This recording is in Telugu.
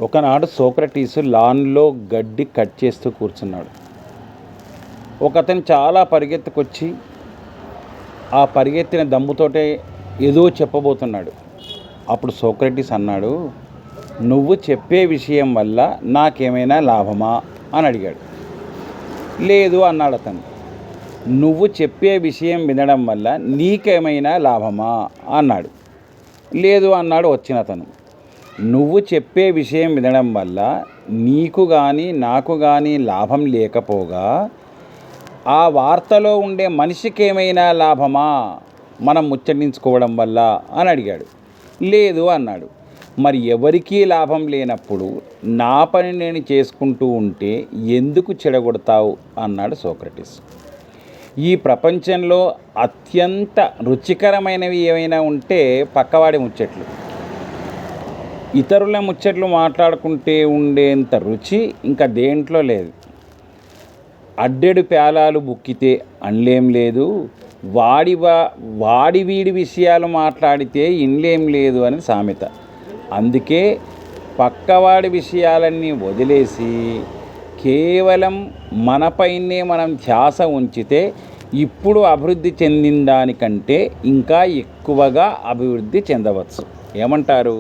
ఒకనాడు సోక్రటీసు లాన్లో గడ్డి కట్ చేస్తూ కూర్చున్నాడు. ఒకతను చాలా పరిగెత్తుకొచ్చి ఆ పరిగెత్తిన దమ్ముతోటే ఏదో చెప్పబోతున్నాడు. అప్పుడు సోక్రటీస్ అన్నాడు, నువ్వు చెప్పే విషయం వల్ల నాకేమైనా లాభమా అని అడిగాడు. లేదు అన్నాడు అతను. నువ్వు చెప్పే విషయం వినడం వల్ల నీకేమైనా లాభమా అన్నాడు. లేదు అన్నాడు వచ్చిన అతను. నువ్వు చెప్పే విషయం వినడం వల్ల నీకు కానీ నాకు కానీ లాభం లేకపోగా ఆ వార్తలో ఉండే మనిషికి ఏమైనా లాభమా మనం ముచ్చటించుకోవడం వల్ల అని అడిగాడు. లేదు అన్నాడు. మరి ఎవరికీ లాభం లేనప్పుడు నా పని నేను చేసుకుంటూ ఉంటే ఎందుకు చెడగొడతావు అన్నాడు సోక్రటీస్. ఈ ప్రపంచంలో అత్యంత రుచికరమైనవి ఏమైనా ఉంటే పక్కవాడి ముచ్చట్లు. ఇతరుల ముచ్చట్లు మాట్లాడుకుంటే ఉండేంత రుచి ఇంకా దేంట్లో లేదు. అడ్డెడు ప్యాలాలు బుక్కితే అండ్లేం లేదు, వాడి వీడి విషయాలు మాట్లాడితే ఇండ్లేం లేదు అని సామెత. అందుకే పక్కవాడి విషయాలన్నీ వదిలేసి కేవలం మనపైనే మనం ధ్యాస ఉంచితే ఇప్పుడు అభివృద్ధి చెందిన దానికంటే ఇంకా ఎక్కువగా అభివృద్ధి చెందవచ్చు. ఏమంటారు?